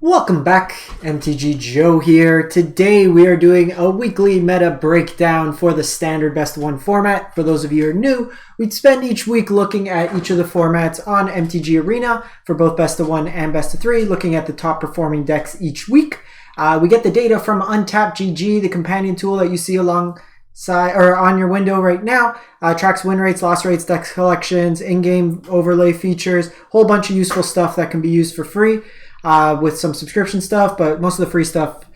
Welcome back, MTG Joe here. Today we are doing a weekly meta breakdown for the standard best of one format. For those of you who are new, we'd spend each week looking at each of the formats on MTG Arena for both best of one and best of three, looking at the top performing decks each week. We get the data from Untapped GG, the companion tool that you see alongside or on your window right now. Tracks win rates, loss rates, deck collections, in-game overlay features, whole bunch of useful stuff that can be used for free. With some subscription stuff, but most of the free stuff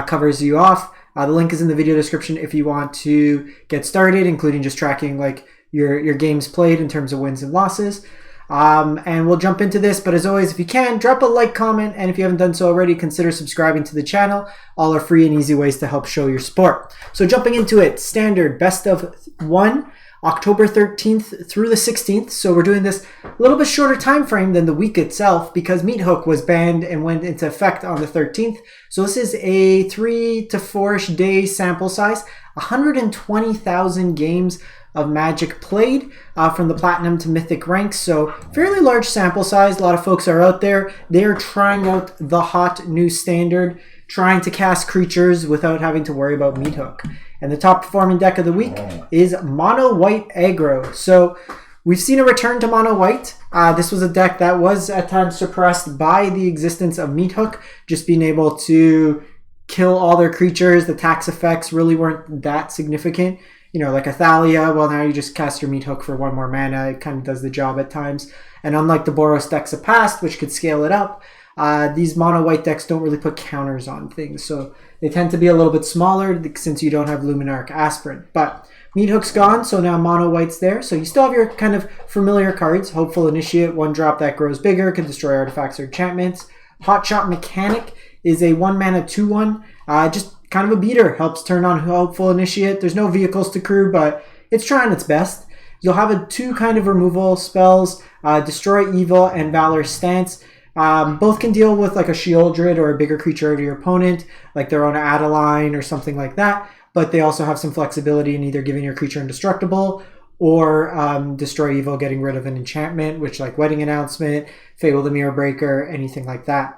covers you off. The link is in the video description if you want to get started, including just tracking like your games played in terms of wins and losses. And we'll jump into this, but as always, if you can, drop a like, comment, and if you haven't done so already, consider subscribing to the channel. All are free and easy ways to help show your support. So jumping into it, standard best of one, October 13th through the 16th. So we're doing this a little bit shorter time frame than the week itself because meathook was banned and went into effect on the 13th. So this is a 3 to 4-ish day sample size, 120,000 games of Magic played from the Platinum to Mythic ranks. So fairly large sample size. A lot of folks are out there. They're trying out the hot new standard, trying to cast creatures without having to worry about meathook. And the top performing deck of the week is Mono White Aggro. So we've seen a return to Mono White. This was a deck that was at times suppressed by the existence of meathook, just being able to kill all their creatures. The tax effects really weren't that significant. You know, like a Thalia, well, now you just cast your meathook for one more mana. It kind of does the job at times. And unlike the Boros decks of past, which could scale it up, these mono white decks don't really put counters on things. So they tend to be a little bit smaller since you don't have Luminarch Aspirant. But meathook's gone, so now mono white's there. So you still have your kind of familiar cards. Hopeful Initiate, 1-drop that grows bigger, can destroy artifacts or enchantments. Hotshot Mechanic is a 1-mana 2/1. Just kind of a beater, helps turn on Hopeful Initiate. There's no vehicles to crew, but it's trying its best. You'll have two kind of removal spells, Destroy Evil and Valor's Stance. Both can deal with like a Shieldred or a bigger creature to your opponent, like their own Adeline or something like that. But they also have some flexibility in either giving your creature indestructible or Destroy Evil, getting rid of an enchantment, which like Wedding Announcement, Fable the Mirror Breaker, anything like that.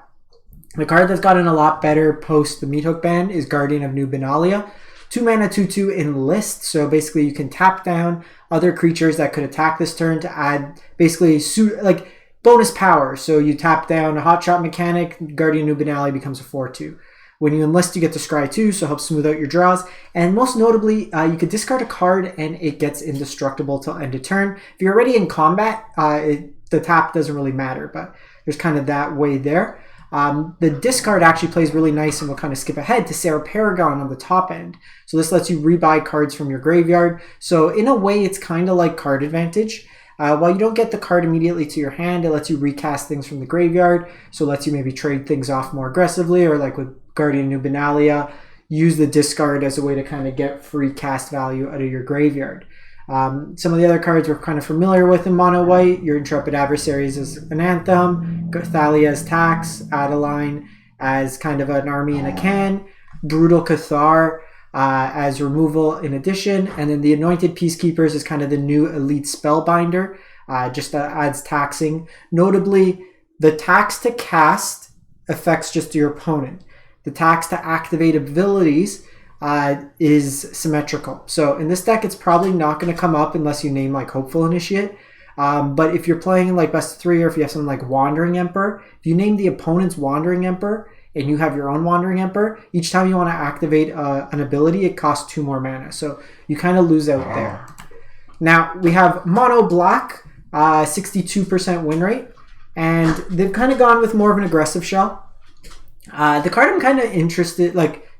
The card that's gotten a lot better post the meathook ban is Guardian of New Benalia. 2-mana 2/2 Enlist, so basically you can tap down other creatures that could attack this turn to add basically like bonus power. So you tap down a Hotshot Mechanic, Guardian of New Benalia becomes a 4/2. When you enlist, you get to scry 2, so helps smooth out your draws. And most notably, you could discard a card and it gets indestructible till end of turn. If you're already in combat, the tap doesn't really matter, but there's kind of that way there. The discard actually plays really nice, and we'll kind of skip ahead to Sarah Paragon on the top end. So this lets you rebuy cards from your graveyard. So in a way, it's kind of like card advantage. While you don't get the card immediately to your hand, it lets you recast things from the graveyard. So it lets you maybe trade things off more aggressively, or like with Guardian New Benalia, use the discard as a way to kind of get free cast value out of your graveyard. Some of the other cards we're kind of familiar with in mono white. Your Intrepid Adversaries as an Anthem, Thalia as Tax, Adeline as kind of an army in a can, Brutal Cathar as removal in addition, and then the Anointed Peacekeepers is kind of the new elite spellbinder, just adds taxing. Notably, the tax to cast affects just your opponent. The tax to activate abilities is symmetrical. So in this deck, it's probably not going to come up unless you name like Hopeful Initiate. But if you're playing like best of 3, or if you have something like Wandering Emperor, if you name the opponent's Wandering Emperor and you have your own Wandering Emperor, each time you want to activate an ability, it costs 2 more mana. So you kind of lose out there. Now we have Mono Black, 62% win rate, and they've kind of gone with more of an aggressive shell. The card I'm kind of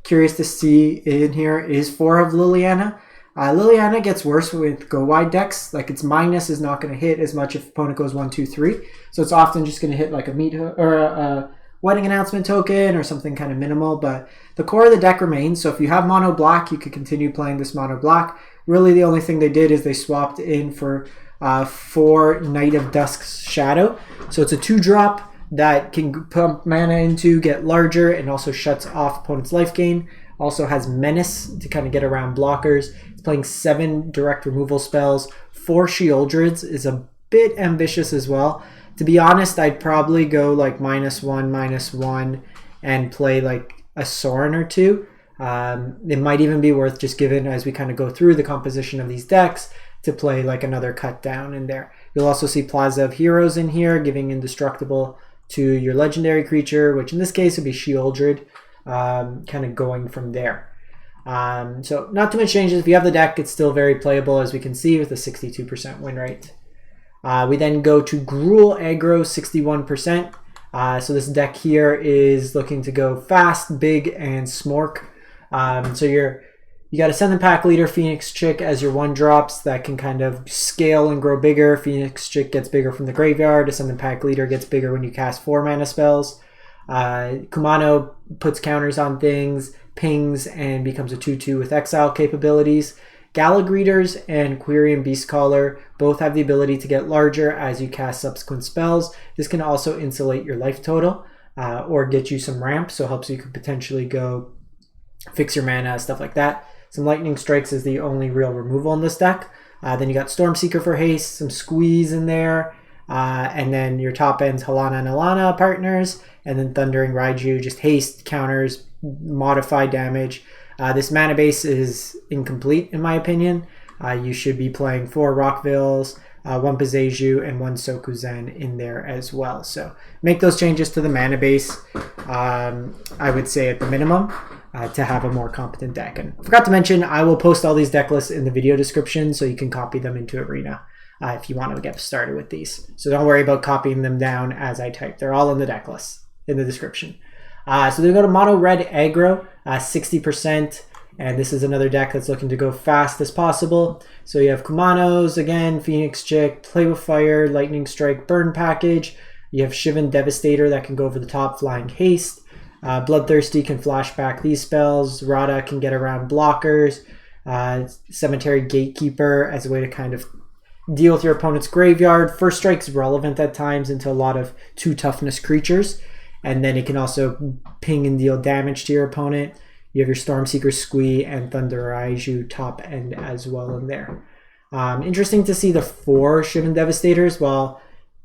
curious to see in here is 4 of Liliana. Liliana gets worse with go wide decks. Like its minus is not going to hit as much if opponent goes 1, 2, 3. So it's often just going to hit like a meathook or a Wedding Announcement token or something kind of minimal. But the core of the deck remains. So if you have mono black, you could continue playing this mono black. Really, the only thing they did is they swapped in for 4 Night of Dusk's Shadow. So it's a 2-drop that can pump mana into, get larger, and also shuts off opponent's life gain. Also has Menace to kind of get around blockers. It's playing 7 direct removal spells. 4 Shieldreds is a bit ambitious as well. To be honest, I'd probably go like -1/-1 and play like a Sorin or two. It might even be worth, just given as we kind of go through the composition of these decks, to play like another cut down in there. You'll also see Plaza of Heroes in here, giving indestructible to your legendary creature, which in this case would be Sheoldred, kind of going from there. So not too much changes. If you have the deck, it's still very playable, as we can see, with a 62% win rate. We then go to Gruul Aggro, 61%. So this deck here is looking to go fast, big, and smork. So you got a Send the Pack Leader Phoenix Chick as your 1-drops that can kind of scale and grow bigger. Phoenix Chick gets bigger from the graveyard. A Send the Pack Leader gets bigger when you cast 4-mana spells. Kumano puts counters on things, pings, and becomes a 2/2 with exile capabilities. Galagreeters and Quirion Beastcaller both have the ability to get larger as you cast subsequent spells. This can also insulate your life total or get you some ramp, so it helps you could potentially go fix your mana, stuff like that. Some Lightning Strikes is the only real removal in this deck. Then you got Stormseeker for haste, some Squeeze in there, and then your top end's Halana and Alana partners, and then Thundering Raiju, just haste, counters, modify damage. This mana base is incomplete in my opinion. You should be playing 4 Rockvilles, 1 Pazeju, and 1 Sokuzen in there as well. So make those changes to the mana base, I would say at the minimum, to have a more competent deck. And I forgot to mention, I will post all these deck lists in the video description so you can copy them into Arena if you want to get started with these. So don't worry about copying them down as I type. They're all in the deck lists in the description. So they go to Mono Red Aggro, 60%. And this is another deck that's looking to go fast as possible. So you have Kumanos, again, Phoenix Chick, Play with Fire, Lightning Strike, Burn Package. You have Shivan Devastator that can go over the top, Flying Haste. Bloodthirsty can flash back these spells. Rada can get around blockers. Cemetery Gatekeeper as a way to kind of deal with your opponent's graveyard. First Strike's relevant at times into a lot of 2 toughness creatures. And then it can also ping and deal damage to your opponent. You have your Stormseeker Squee and Thunder Raiju top end as well in there. Interesting to see the 4 Shivan Devastators. While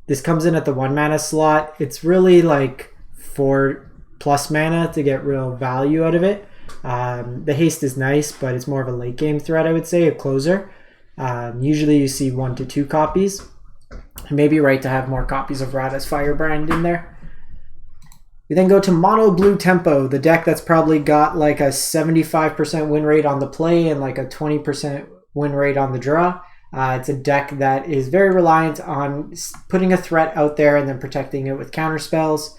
this comes in at the 1 mana slot, it's really like 4+ mana to get real value out of it. The haste is nice, but it's more of a late game threat, I would say, a closer. Usually you see 1 to 2 copies. It may be right to have more copies of Rada's Firebrand in there. We then go to Mono Blue Tempo, the deck that's probably got like a 75% win rate on the play and like a 20% win rate on the draw. It's a deck that is very reliant on putting a threat out there and then protecting it with counter spells.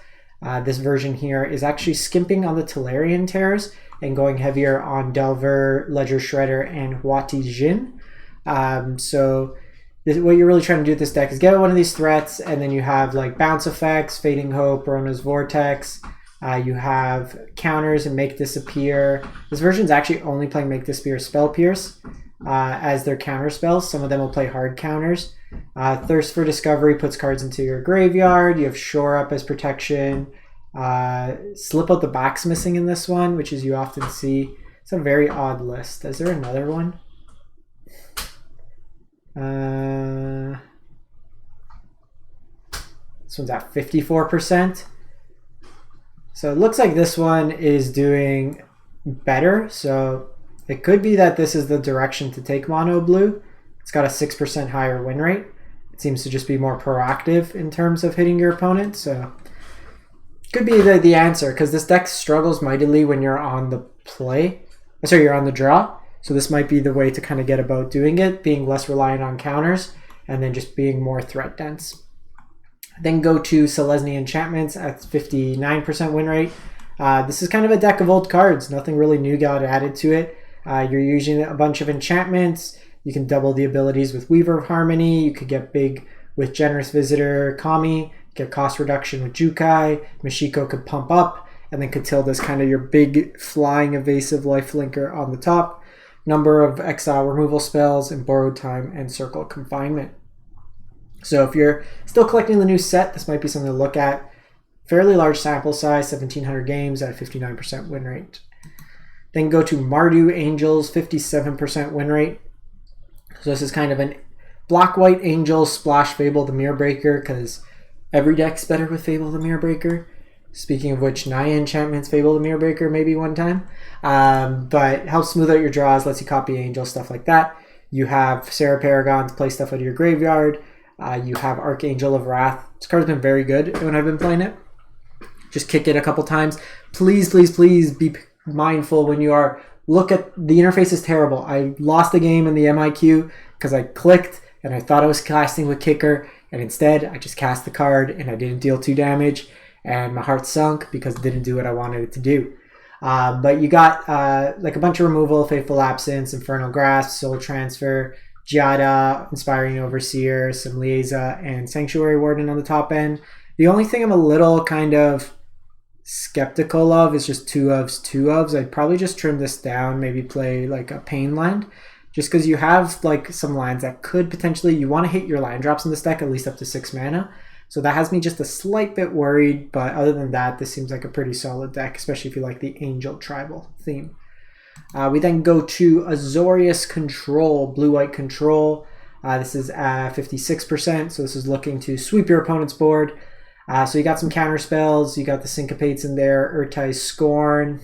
This version here is actually skimping on the Tolarian Tears and going heavier on Delver, Ledger Shredder, and Huati Jin. What you're really trying to do with this deck is get one of these threats, and then you have like bounce effects, Fading Hope, Rona's Vortex. You have counters and Make Disappear. This version is actually only playing Make Disappear, Spell Pierce as their counter spells. Some of them will play hard counters. Thirst for Discovery puts cards into your graveyard. You have Shore Up as protection. Slip Out the Back's missing in this one, which is you often see. It's a very odd list. Is there another one? This one's at 54%. So it looks like this one is doing better. So it could be that this is the direction to take Mono Blue. It's got a 6% higher win rate. It seems to just be more proactive in terms of hitting your opponent. So could be the answer, because this deck struggles mightily when you're on the play. Sorry, you're on the draw. So this might be the way to kind of get about doing it, being less reliant on counters and then just being more threat dense. Then go to Selesnya Enchantments at 59% win rate. This is kind of a deck of old cards. Nothing really new got added to it. You're using a bunch of enchantments. You can double the abilities with Weaver of Harmony. You could get big with Generous Visitor, Kami. Get cost reduction with Jukai. Mashiko could pump up. And then Catilda's kind of your big flying evasive lifelinker on the top. Number of exile removal spells and Borrowed Time and Circle Confinement. So if you're still collecting the new set, this might be something to look at. Fairly large sample size, 1,700 games at a 59% win rate. Then go to Mardu Angels, 57% win rate. So this is kind of an Black-White Angel Splash Fable the Mirror Breaker, because every deck's better with Fable the Mirror Breaker. Speaking of which, Naya enchantments Fable the Mirror Breaker maybe one time. But helps smooth out your draws, lets you copy Angel, stuff like that. You have Sarah Paragon to play stuff out of your graveyard. You have Archangel of Wrath. This card's been very good when I've been playing it. Just kick it a couple times. Please, please, please be mindful when you are... Look at... The interface is terrible. I lost the game in the MIQ because I clicked and I thought I was casting with Kicker, and instead I just cast the card and I didn't deal 2 damage. And my heart sunk because it didn't do what I wanted it to do. But you got like a bunch of removal, Faithful Absence, Infernal Grasp, Soul Transfer, Giada, Inspiring Overseer, some Liaisa, and Sanctuary Warden on the top end. The only thing I'm a little kind of skeptical of is just 2/2s. I'd probably just trim this down, maybe play like a Pain Land. Just because you have like some lands that could potentially, you want to hit your land drops in this deck, at least up to 6 mana. So that has me just a slight bit worried, but other than that, this seems like a pretty solid deck, especially if you like the Angel Tribal theme. We then go to Azorius Control, Blue-White Control. This is at 56%, so this is looking to sweep your opponent's board. So you got some counter spells, you got the Syncopates in there, Urtai's Scorn.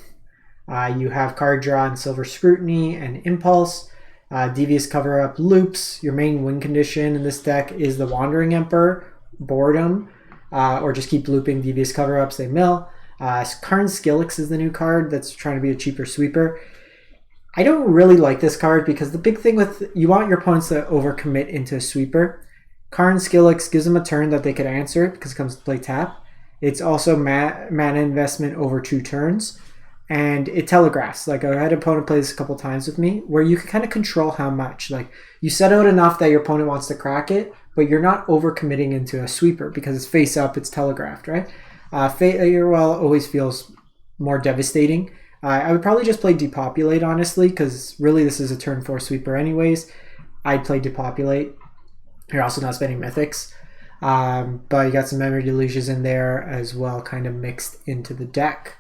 You have card draw and Silver Scrutiny and Impulse. Devious Cover-Up Loops. Your main win condition in this deck is the Wandering Emperor, Boredom, or just keep looping Devious Cover-Ups, they mill. Karn Skillix is the new card that's trying to be a cheaper sweeper. I don't really like this card because the big thing with, you want your opponents to overcommit into a sweeper. Karn Skillix gives them a turn that they could answer it because it comes to play tap. It's also mana investment over 2 turns. And it telegraphs. Like, I had an opponent play this a couple times with me where you can kind of control how much. Like, you set out enough that your opponent wants to crack it, but you're not overcommitting into a sweeper because it's face up, it's telegraphed, right? Well always feels more devastating. I would probably just play Depopulate, honestly, because really this is a turn 4 sweeper anyways. I'd play Depopulate. You're also not spending mythics. But you got some Memory Delusions in there as well, kind of mixed into the deck.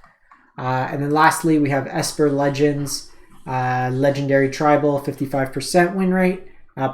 And then lastly, we have Esper Legends, Legendary Tribal, 55% win rate.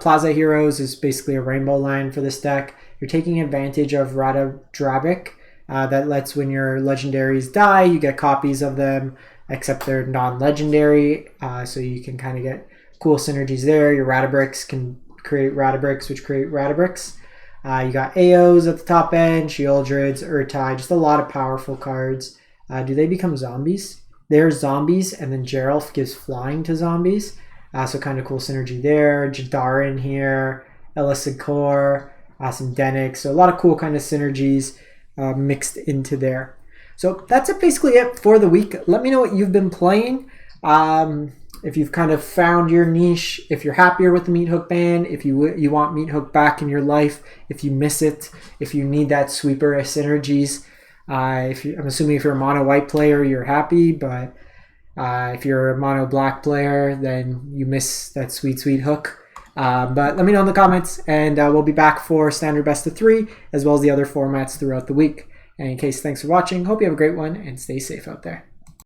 Plaza Heroes is basically a rainbow line for this deck. You're taking advantage of Rada Drabic. That lets when your legendaries die, you get copies of them, except they're non-legendary. So you can kind of get cool synergies there. Your Radabricks can create Radabricks, which create Radabricks. You got AOs at the top end, Sheoldreds, Urtai, just a lot of powerful cards. Do they become zombies? They're zombies, and then Geralf gives flying to zombies. So kind of cool synergy there. Jadarin here, Elisagor, some Denix. So a lot of cool kind of synergies mixed into there. So that's basically it for the week. Let me know what you've been playing. If you've kind of found your niche, if you're happier with the Meathook ban, if you want Meathook back in your life, if you miss it, if you need that sweeper synergies. I'm assuming if you're a mono white player, you're happy, but if you're a mono black player, then you miss that sweet, sweet hook. But let me know in the comments, and we'll be back for standard best of 3, as well as the other formats throughout the week. And in case, thanks for watching. Hope you have a great one, and stay safe out there.